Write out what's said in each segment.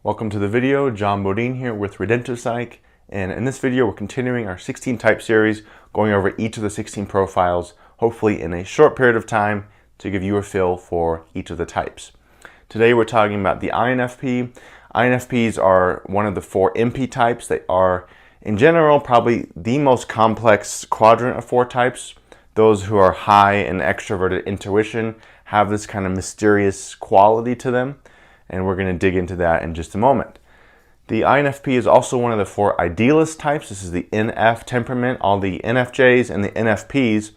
Welcome to the video. John Bodine here with Redemptive Psych, and in this video we're continuing our 16 type series, going over each of the 16 profiles, hopefully in a short period of time to give you a feel for each of the types. Today we're talking about the INFP. INFPs are one of the 4 MP types. They are, in general, probably the most complex quadrant of 4 types. Those who are high in extroverted intuition have this kind of mysterious quality to them, and we're going to dig into that in just a moment. The INFP is also one of the 4 idealist types. This is the NF temperament. All the NFJs and the NFPs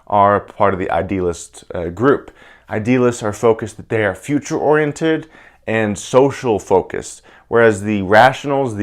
are part of the idealist group. Idealists are focused that they are future-oriented and social-focused, whereas the rationals,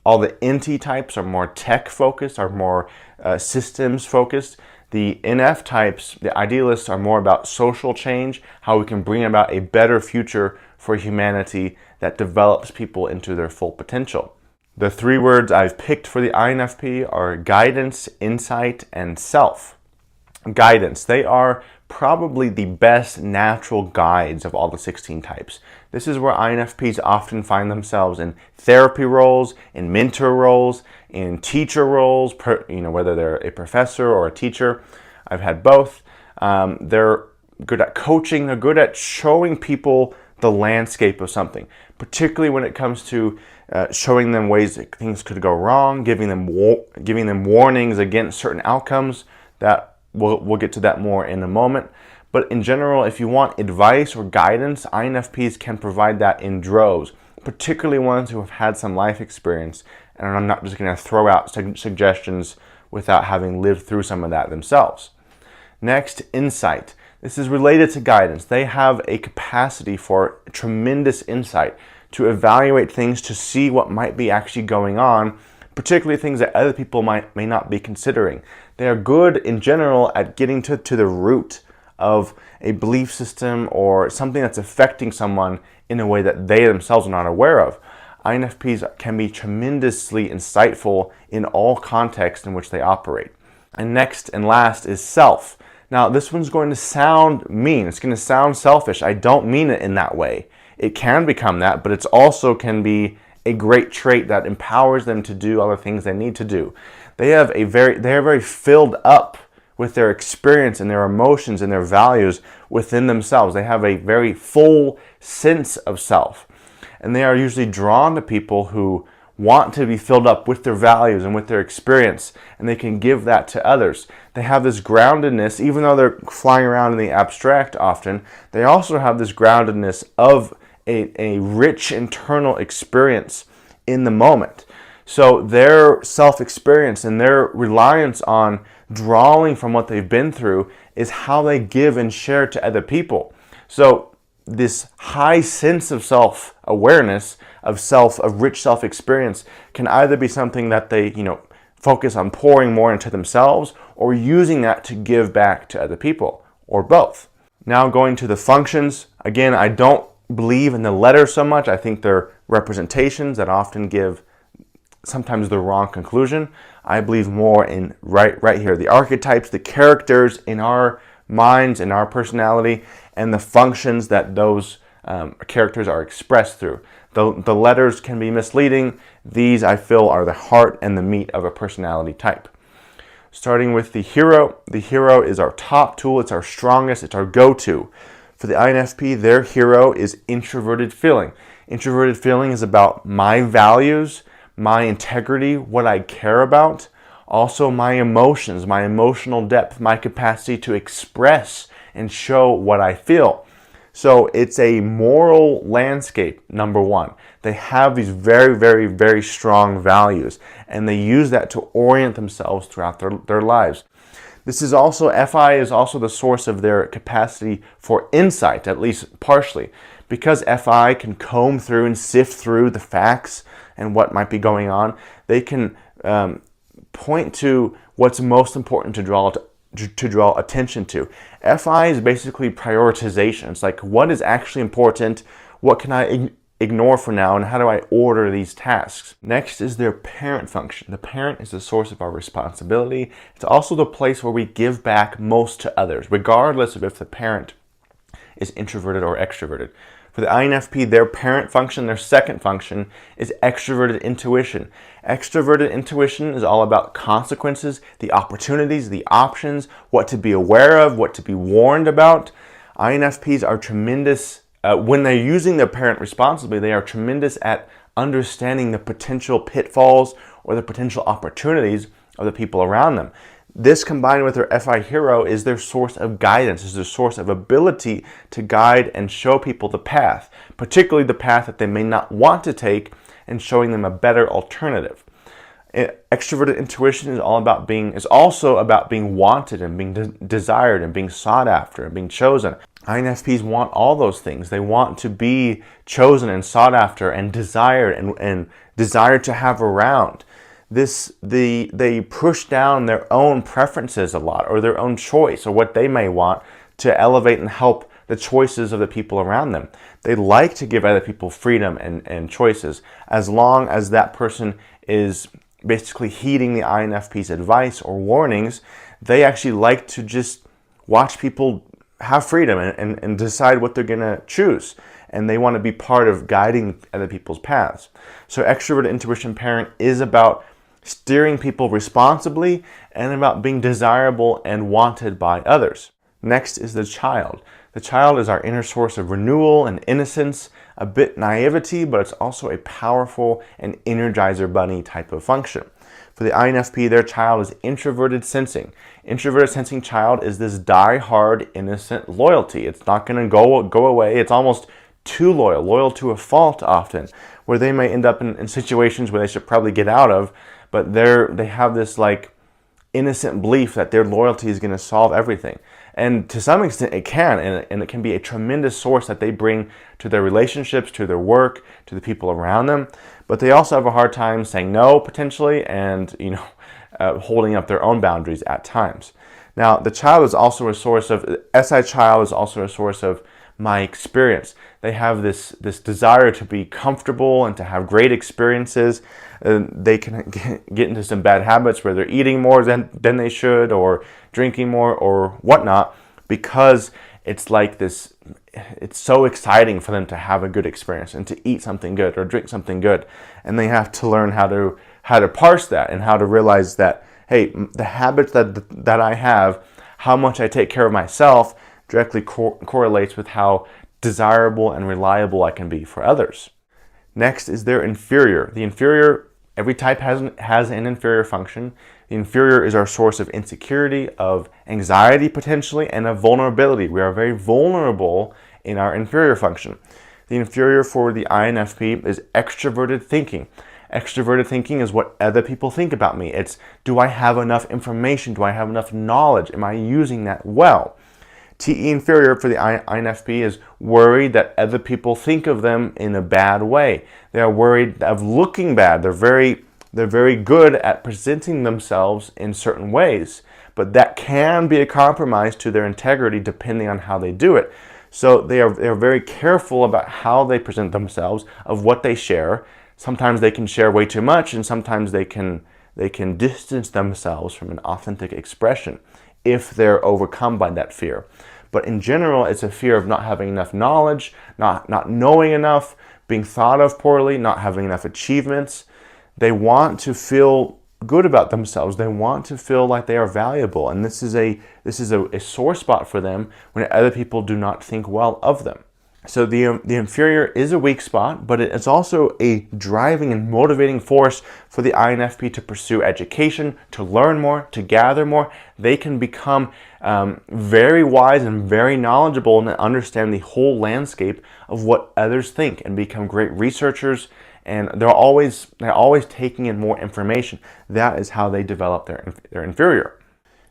all the NT types are more tech-focused, are more systems-focused. The NF types, the idealists, are more about social change, how we can bring about a better future for humanity that develops people into their full potential. The 3 words I've picked for the INFP are guidance, insight, and self. Guidance. They are probably the best natural guides of all the 16 types. This is where INFPs often find themselves in therapy roles, in mentor roles, in teacher roles, whether they're a professor or a teacher. I've had both. They're good at coaching. They're good at showing people the landscape of something, particularly when it comes to showing them ways that things could go wrong, giving them warnings against certain outcomes. That we'll get to that more in a moment. But in general, if you want advice or guidance, INFPs can provide that in droves, particularly ones who have had some life experience. And I'm not just going to throw out suggestions without having lived through some of that themselves. Next, insight. This is related to guidance. They have a capacity for tremendous insight to evaluate things, to see what might be actually going on, particularly things that other people may not be considering. They are good in general at getting to the root of a belief system or something that's affecting someone in a way that they themselves are not aware of. INFPs can be tremendously insightful in all contexts in which they operate. And next and last is self. Now, this one's going to sound mean. It's going to sound selfish. I don't mean it in that way. It can become that, but it also can be a great trait that empowers them to do all the things they need to do. They are very filled up with their experience and their emotions and their values within themselves. They have a very full sense of self. And they are usually drawn to people who want to be filled up with their values and with their experience, and they can give that to others. They have this groundedness, even though they're flying around in the abstract often, they also have this groundedness of a rich internal experience in the moment. So their self-experience and their reliance on drawing from what they've been through is how they give and share to other people. So this high sense of self-awareness, of rich self-experience, can either be something that they, focus on pouring more into themselves, or using that to give back to other people, or both. Now going to the functions. Again, I don't believe in the letters so much. I think they're representations that often give sometimes the wrong conclusion. I believe more in right here, the archetypes, the characters in our minds, in our personality, and the functions that those characters are expressed through. The letters can be misleading. These, I feel, are the heart and the meat of a personality type. Starting with the hero. The hero is our top tool. It's our strongest. It's our go-to. For the INFP, their hero is introverted feeling. Introverted feeling is about my values, my integrity, what I care about, also my emotions, my emotional depth, my capacity to express and show what I feel. So it's a moral landscape, number one. They have these very, very, very strong values, and they use that to orient themselves throughout their lives. This is also, FI is also the source of their capacity for insight, at least partially. Because FI can comb through and sift through the facts and what might be going on, they can point to what's most important to draw attention to. FI is basically prioritization. It's like, what is actually important? What can I ignore for now? And how do I order these tasks? Next is their parent function. The parent is the source of our responsibility. It's also the place where we give back most to others, regardless of if the parent is introverted or extroverted. For the INFP, their parent function, their second function, is extroverted intuition. Extroverted intuition is all about consequences, the opportunities, the options, what to be aware of, what to be warned about. INFPs are tremendous, when they're using their parent responsibly, they are tremendous at understanding the potential pitfalls or the potential opportunities of the people around them. This combined with their FI hero is their source of guidance, is their source of ability to guide and show people the path, particularly the path that they may not want to take, and showing them a better alternative. Extroverted intuition is also about being wanted and being desired and being sought after and being chosen. INFPs want all those things. They want to be chosen and sought after and desired and desired to have around. They push down their own preferences a lot, or their own choice, or what they may want, to elevate and help the choices of the people around them. They like to give other people freedom and choices, as long as that person is basically heeding the INFP's advice or warnings. They actually like to just watch people have freedom and decide what they're going to choose. And they want to be part of guiding other people's paths. So extroverted intuition parent is about steering people responsibly and about being desirable and wanted by others. Next is the child. The child is our inner source of renewal and innocence, a bit naivety, but it's also a powerful and energizer bunny type of function. For the INFP, their child is introverted sensing. Introverted sensing child is this die-hard innocent loyalty. It's not going to go away. It's almost too loyal to a fault often, where they may end up in situations where they should probably get out of, but they have this like innocent belief that their loyalty is going to solve everything. And to some extent it can, and it can be a tremendous source that they bring to their relationships, to their work, to the people around them. But they also have a hard time saying no, potentially, and holding up their own boundaries at times. Now, the child is also a source of, SI child is also a source of my experience. They have this desire to be comfortable and to have great experiences. They can get into some bad habits where they're eating more than they should, or drinking more or whatnot, because it's like this, it's so exciting for them to have a good experience and to eat something good or drink something good. And they have to learn how to parse that and how to realize that, hey, the habits that I have, how much I take care of myself, directly correlates with how desirable and reliable I can be for others. Next is their inferior. The inferior, every type has an inferior function. The inferior is our source of insecurity, of anxiety potentially, and of vulnerability. We are very vulnerable in our inferior function. The inferior for the INFP is extroverted thinking. Extroverted thinking is what other people think about me. It's, do I have enough information? Do I have enough knowledge? Am I using that well? TE inferior for the INFP is worried that other people think of them in a bad way. They are worried of looking bad. They're very good at presenting themselves in certain ways, but that can be a compromise to their integrity depending on how they do it. So they are very careful about how they present themselves, of what they share. Sometimes they can share way too much, and sometimes they can distance themselves from an authentic expression if they're overcome by that fear. But in general, it's a fear of not having enough knowledge, not knowing enough, being thought of poorly, not having enough achievements. They want to feel good about themselves. They want to feel like they are valuable. And this is a sore spot for them when other people do not think well of them. So the inferior is a weak spot, but it's also a driving and motivating force for the INFP to pursue education, to learn more, to gather more. They can become very wise and very knowledgeable and understand the whole landscape of what others think, and become great researchers. And they're always taking in more information. That is how they develop their inferior.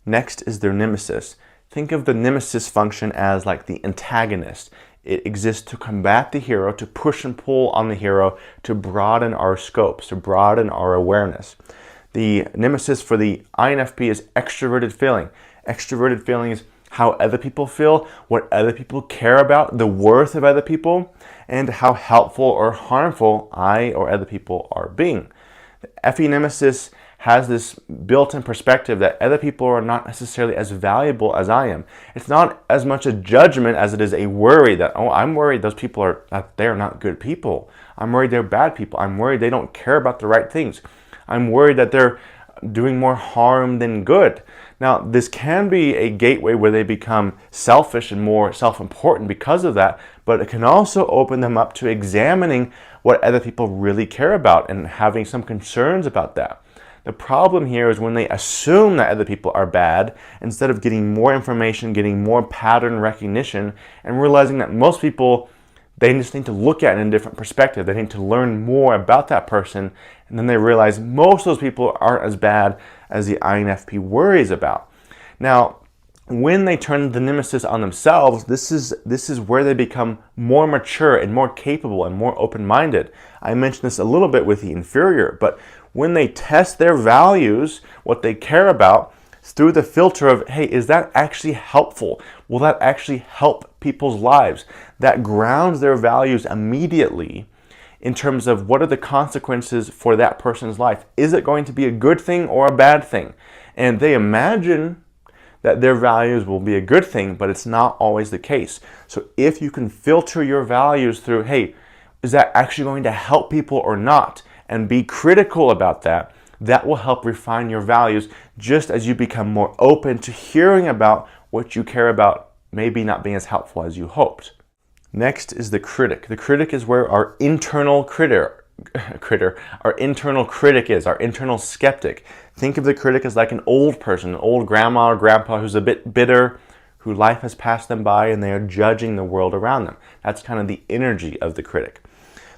Next is their nemesis. Think of the nemesis function as like the antagonist. It exists to combat the hero, to push and pull on the hero, to broaden our scopes, to broaden our awareness. The nemesis for the INFP is extroverted feeling. Extroverted feeling is how other people feel, what other people care about, the worth of other people, and how helpful or harmful I or other people are being. The FE nemesis has this built-in perspective that other people are not necessarily as valuable as I am. It's not as much a judgment as it is a worry that, oh, I'm worried those people are, that they're not good people. I'm worried they're bad people. I'm worried they don't care about the right things. I'm worried that they're doing more harm than good. Now, this can be a gateway where they become selfish and more self-important because of that, but it can also open them up to examining what other people really care about and having some concerns about that. The problem here is when they assume that other people are bad, instead of getting more information, getting more pattern recognition, and realizing that most people, they just need to look at it in a different perspective. They need to learn more about that person, and then they realize most of those people aren't as bad as the INFP worries about. Now, when they turn the Nemesis on themselves, this is where they become more mature and more capable and more open-minded. I mentioned this a little bit with the Inferior, but when they test their values, what they care about, through the filter of, hey, is that actually helpful? Will that actually help people's lives? That grounds their values immediately in terms of what are the consequences for that person's life. Is it going to be a good thing or a bad thing? And they imagine that their values will be a good thing, but it's not always the case. So if you can filter your values through, hey, is that actually going to help people or not? And be critical about that, that will help refine your values just as you become more open to hearing about what you care about maybe not being as helpful as you hoped. Next is the critic. The critic is where our internal our internal critic is, our internal skeptic. Think of the critic as like an old person, an old grandma or grandpa who's a bit bitter, who life has passed them by and they are judging the world around them. That's kind of the energy of the critic.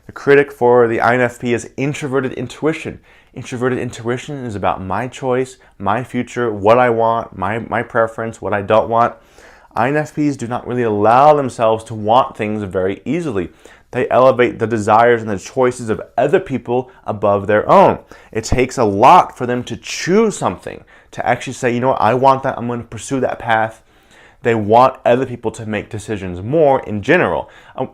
The critic for the INFP is introverted intuition. Introverted intuition is about my choice, my future, what I want, my preference, what I don't want. INFPs do not really allow themselves to want things very easily. They elevate the desires and the choices of other people above their own. It takes a lot for them to choose something, to actually say, you know what, I want that, I'm going to pursue that path. They want other people to make decisions more in general.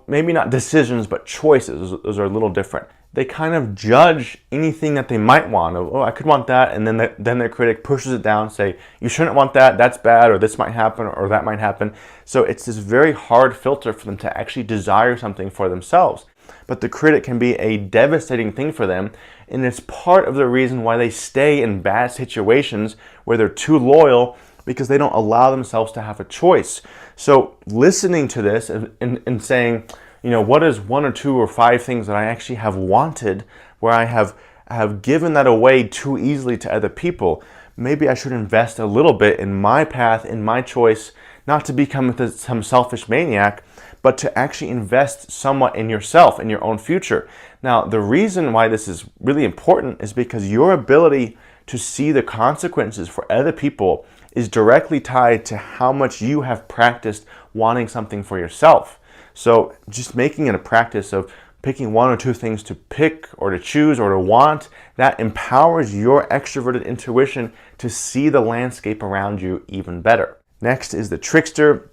Maybe not decisions, but choices. Those are a little different. They kind of judge anything that they might want. Oh, I could want that, and then their critic pushes it down, say, you shouldn't want that, that's bad, or this might happen, or that might happen. So it's this very hard filter for them to actually desire something for themselves. But the critic can be a devastating thing for them, and it's part of the reason why they stay in bad situations where they're too loyal, because they don't allow themselves to have a choice. So listening to this and saying, you know, what is 1 or 2 or 5 things that I actually have wanted, where I have given that away too easily to other people. Maybe I should invest a little bit in my path, in my choice, not to become some selfish maniac, but to actually invest somewhat in yourself, in your own future. Now, the reason why this is really important is because your ability to see the consequences for other people is directly tied to how much you have practiced wanting something for yourself. So just making it a practice of picking 1 or 2 things to pick or to choose or to want, that empowers your extroverted intuition to see the landscape around you even better. Next is the trickster.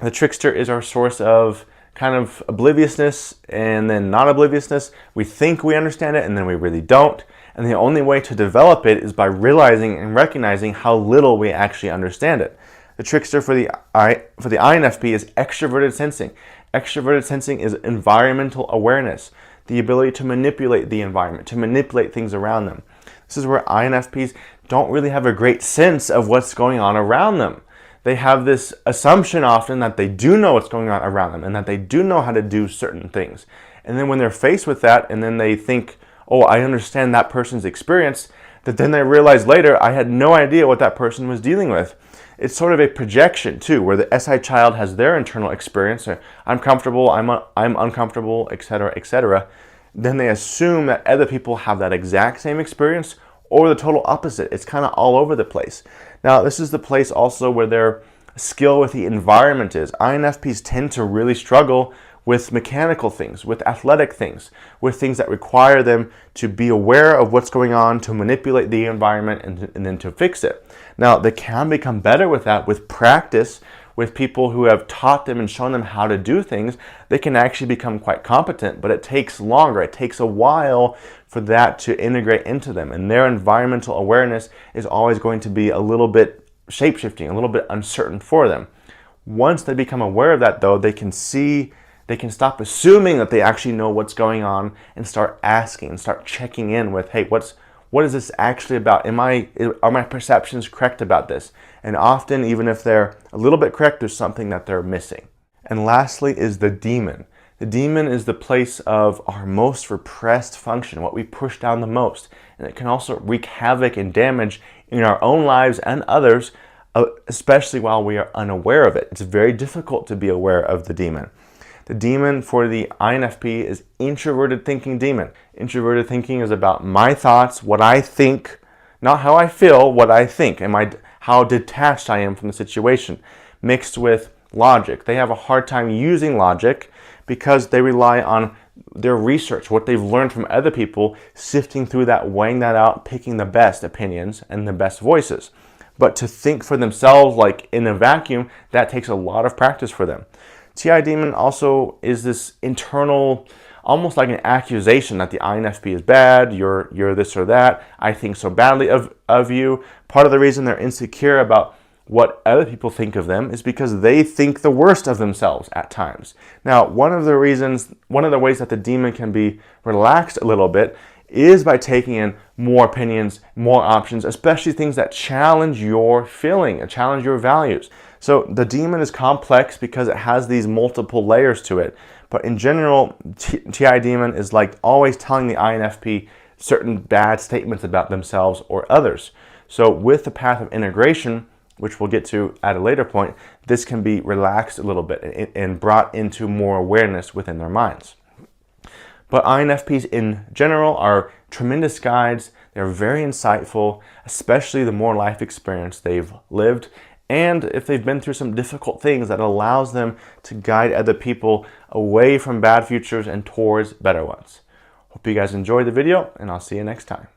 The trickster is our source of kind of obliviousness and then not obliviousness. We think we understand it and then we really don't. And the only way to develop it is by realizing and recognizing how little we actually understand it. The trickster for the INFP is extroverted sensing. Extroverted sensing is environmental awareness, the ability to manipulate the environment, to manipulate things around them. This is where INFPs don't really have a great sense of what's going on around them. They have this assumption often that they do know what's going on around them and that they do know how to do certain things. And then when they're faced with that and then they think, oh, I understand that person's experience, that then they realize later, I had no idea what that person was dealing with. It's sort of a projection too, where the SI child has their internal experience. I'm comfortable, I'm uncomfortable, etc., etc. Then they assume that other people have that exact same experience or the total opposite. It's kind of all over the place. Now, this is the place also where their skill with the environment is. INFPs tend to really struggle with mechanical things, with athletic things, with things that require them to be aware of what's going on, to manipulate the environment, and then to fix it. Now, they can become better with that with practice, with people who have taught them and shown them how to do things, they can actually become quite competent, but it takes longer. It takes a while for that to integrate into them, and their environmental awareness is always going to be a little bit shape-shifting, a little bit uncertain for them. Once they become aware of that, though, they can stop assuming that they actually know what's going on and start asking, start checking in with, hey, what is this actually about? Are my perceptions correct about this? And often, even if they're a little bit correct, there's something that they're missing. And lastly is the demon. The demon is the place of our most repressed function, what we push down the most. And it can also wreak havoc and damage in our own lives and others, especially while we are unaware of it. It's very difficult to be aware of the demon. The demon for the INFP is introverted thinking demon. Introverted thinking is about my thoughts, what I think, not how I feel, what I think, and how detached I am from the situation, mixed with logic. They have a hard time using logic because they rely on their research, what they've learned from other people, sifting through that, weighing that out, picking the best opinions and the best voices. But to think for themselves, like in a vacuum, that takes a lot of practice for them. TI demon also is this internal, almost like an accusation that the INFP is bad, you're this or that, I think so badly of you. Part of the reason they're insecure about what other people think of them is because they think the worst of themselves at times. Now, one of the ways that the demon can be relaxed a little bit is by taking in more opinions, more options, especially things that challenge your feeling and challenge your values. So the demon is complex because it has these multiple layers to it. But in general, TI demon is like always telling the INFP certain bad statements about themselves or others. So with the path of integration, which we'll get to at a later point, this can be relaxed a little bit and brought into more awareness within their minds. But INFPs in general are tremendous guides. They're very insightful, especially the more life experience they've lived. And if they've been through some difficult things, that allows them to guide other people away from bad futures and towards better ones. Hope you guys enjoyed the video, and I'll see you next time.